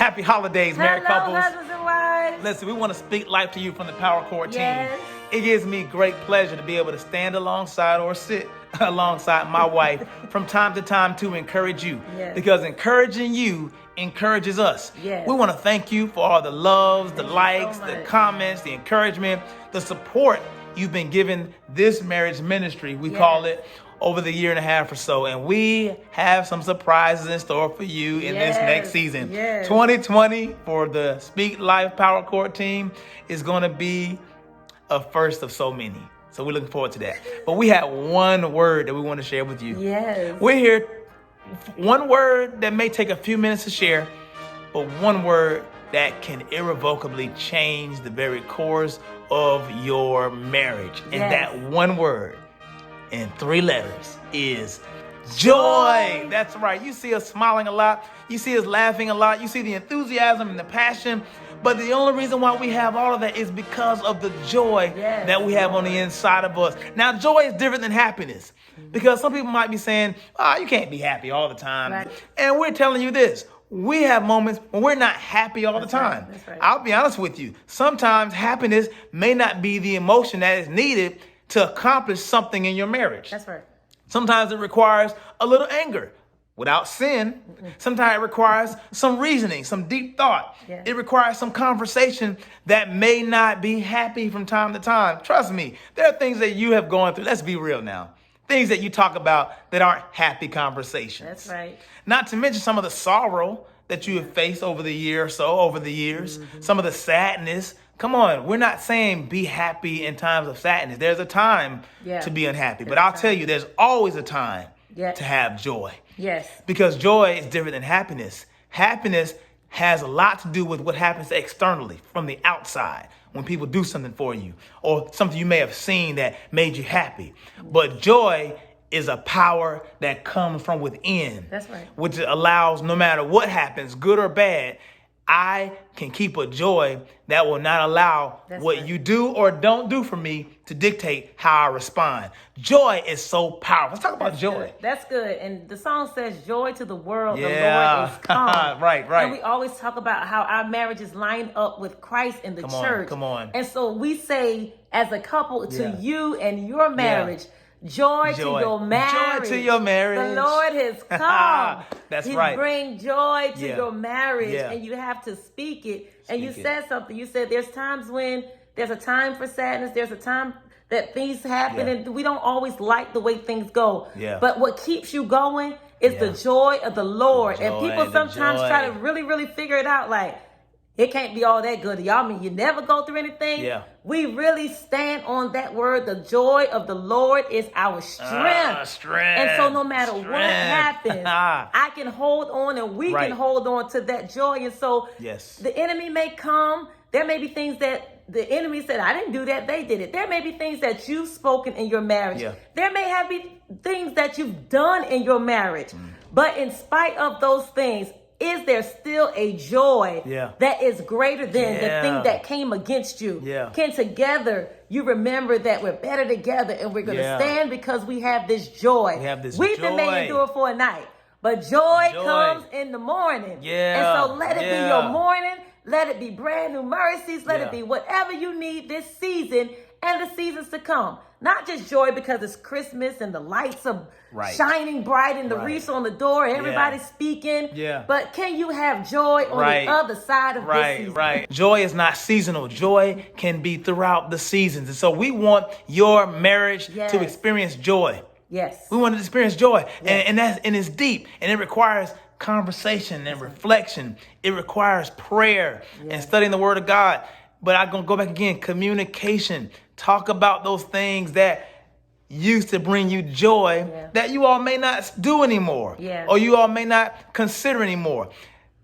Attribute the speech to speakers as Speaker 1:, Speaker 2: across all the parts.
Speaker 1: Happy holidays, married
Speaker 2: Hello,
Speaker 1: couples.
Speaker 2: husbands and wives.
Speaker 1: Listen, we want to speak life to you from the Power Core team.
Speaker 2: Yes.
Speaker 1: It gives me great pleasure to be able to stand alongside or sit alongside my wife from time to time to encourage you.
Speaker 2: Yes.
Speaker 1: Because encouraging you encourages us.
Speaker 2: Yes.
Speaker 1: We want to thank you for all the loves, the
Speaker 2: Thank you
Speaker 1: likes,
Speaker 2: so
Speaker 1: the
Speaker 2: much.
Speaker 1: comments, the encouragement, the support you've been giving this marriage ministry, we
Speaker 2: Yes.
Speaker 1: call it, over the year and a half or so. And we have some surprises in store for you in this next season.
Speaker 2: Yes.
Speaker 1: 2020 for the Speak Life Power Core team is going to be a first of so many. So we're looking forward to that. But we have one word that we want to share with you.
Speaker 2: Yes.
Speaker 1: We're here. One word that may take a few minutes to share, but one word that can irrevocably change the very course of your marriage. And
Speaker 2: Yes.
Speaker 1: that one word in 3 letters is joy. That's right. You see us smiling a lot. You see us laughing a lot. You see the enthusiasm and the passion. But the only reason why we have all of that is because of the joy
Speaker 2: Yes.
Speaker 1: that we have on the inside of us. Now, joy is different than happiness, because some people might be saying, you can't be happy all the time.
Speaker 2: Right.
Speaker 1: And we're telling you this. We have moments when we're not happy all the time.
Speaker 2: That's right.
Speaker 1: I'll be honest with you. Sometimes happiness may not be the emotion that is needed to accomplish something in your marriage.
Speaker 2: That's right.
Speaker 1: Sometimes it requires a little anger without sin. Sometimes it requires some reasoning, some deep thought.
Speaker 2: Yeah.
Speaker 1: It requires some conversation that may not be happy from time to time. Trust me, there are things that you have gone through. Let's be real now. Things that you talk about that aren't happy conversations.
Speaker 2: That's right.
Speaker 1: Not to mention some of the sorrow that you have faced over the year or so, over the years, some of the sadness. Come on, we're not saying be happy in times of sadness. There's a time to be unhappy, but I'll tell you, there's always a time to have joy.
Speaker 2: Yes.
Speaker 1: Because joy is different than happiness. Happiness has a lot to do with what happens externally, from the outside, when people do something for you, or something you may have seen that made you happy. But joy is a power that comes from within.
Speaker 2: That's right.
Speaker 1: Which allows, no matter what happens, good or bad, I can keep a joy that will not allow what you do or don't do for me to dictate how I respond. Joy is so powerful. Let's talk about joy.
Speaker 2: Good. That's good. And the song says, joy to the world, the
Speaker 1: Yeah.
Speaker 2: Lord is come.
Speaker 1: Right.
Speaker 2: And we always talk about how our marriages line up with Christ in the church.
Speaker 1: Come on.
Speaker 2: And so we say, as a couple, to you and your marriage, joy to your marriage.
Speaker 1: Joy to your marriage.
Speaker 2: The Lord has come.
Speaker 1: That's
Speaker 2: He's
Speaker 1: right.
Speaker 2: bring joy to your marriage,
Speaker 1: Yeah.
Speaker 2: and you have to speak it. And you
Speaker 1: Speak it.
Speaker 2: said something. You said there's times when there's a time for sadness. There's a time that things happen, and we don't always like the way things go.
Speaker 1: Yeah.
Speaker 2: But what keeps you going is the joy of the Lord.
Speaker 1: The
Speaker 2: And
Speaker 1: joy,
Speaker 2: people
Speaker 1: the
Speaker 2: sometimes
Speaker 1: joy.
Speaker 2: try to really figure it out, like, it can't be all that good. Y'all mean you never go through anything?
Speaker 1: Yeah.
Speaker 2: We really stand on that word. The joy of the Lord is our strength.
Speaker 1: Strength.
Speaker 2: And so no matter what happens, I can hold on, and we can hold on to that joy. And so the enemy may come. There may be things that the enemy said, I didn't do that, they did it. There may be things that you've spoken in your marriage.
Speaker 1: Yeah.
Speaker 2: There may have been things that you've done in your marriage. But in spite of those things, is there still a joy that is greater than the thing that came against you? Can together you remember that we're better together, and we're going to stand because we have this joy.
Speaker 1: We have this
Speaker 2: Weeping may endure for a night, but joy comes in the morning. And so let it be your morning. Let it be brand new mercies. Let it be whatever you need this season and the seasons to come. Not just joy because it's Christmas and the lights are shining bright and the wreaths on the door, everybody's speaking. But can you have joy on the other side of this season?
Speaker 1: Joy is not seasonal. Joy can be throughout the seasons. And so we want your marriage to experience joy.
Speaker 2: Yes.
Speaker 1: We want to experience joy. And it's deep, and it requires conversation and reflection. It requires prayer and studying the Word of God. But I'm going to go back again. Communication. Talk about those things that used to bring you joy that you all may not do anymore. Or you all may not consider anymore.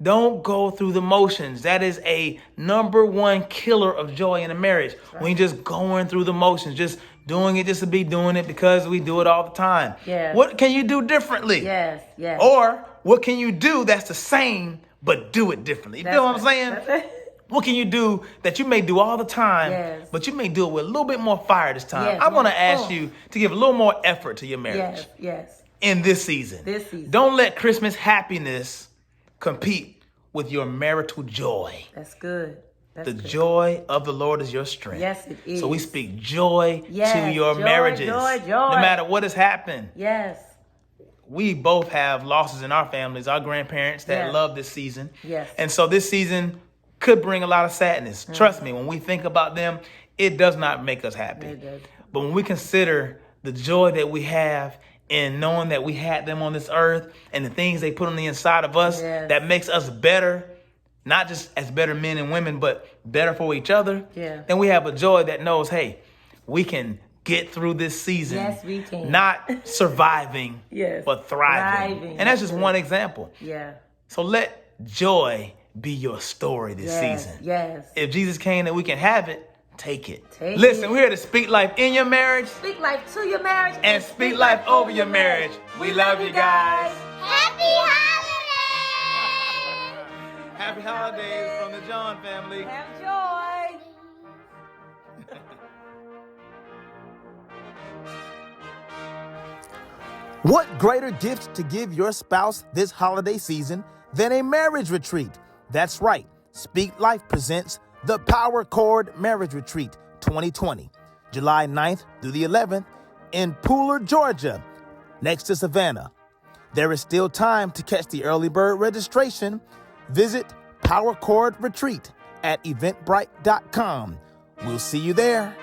Speaker 1: Don't go through the motions. That is a number one killer of joy in a marriage. When you're just going through the motions, just doing it just to be doing it because we do it all the time. What can you do differently? Or what can you do that's the same but do it differently? You feel what I'm saying? What can you do that you may do all the time, but you may do it with a little bit more fire this time? I want to ask you to give a little more effort to your marriage in this season. Don't let Christmas happiness compete with your marital joy.
Speaker 2: That's good.
Speaker 1: The joy of the Lord is your strength.
Speaker 2: Yes, it is.
Speaker 1: So we speak joy to your marriages.
Speaker 2: Joy.
Speaker 1: No matter what has happened.
Speaker 2: Yes.
Speaker 1: We both have losses in our families, our grandparents that love this season.
Speaker 2: Yes.
Speaker 1: And so this season could bring a lot of sadness. Trust me, when we think about them, it does not make us happy.
Speaker 2: It does.
Speaker 1: But when we consider the joy that we have in knowing that we had them on this earth and the things they put on the inside of us that makes us better, not just as better men and women, but better for each other, then we have a joy that knows, hey, we can get through this season.
Speaker 2: Yes, we can.
Speaker 1: Not surviving, but thriving. And that's just one example.
Speaker 2: Yeah.
Speaker 1: So let joy be your story this season.
Speaker 2: Yes.
Speaker 1: If Jesus came that we can have it, take it. Listen, we're here to speak life in your marriage.
Speaker 2: Speak life to your marriage.
Speaker 1: And speak life over your marriage. We love you guys.
Speaker 3: Happy holidays!
Speaker 1: Happy holidays from the John family.
Speaker 2: Have joy.
Speaker 4: What greater gift to give your spouse this holiday season than a marriage retreat? That's right. Speak Life presents the Power Chord Marriage Retreat 2020, July 9th through the 11th in Pooler, Georgia, next to Savannah. There is still time to catch the early bird registration. Visit Power Chord Retreat at eventbrite.com. We'll see you there.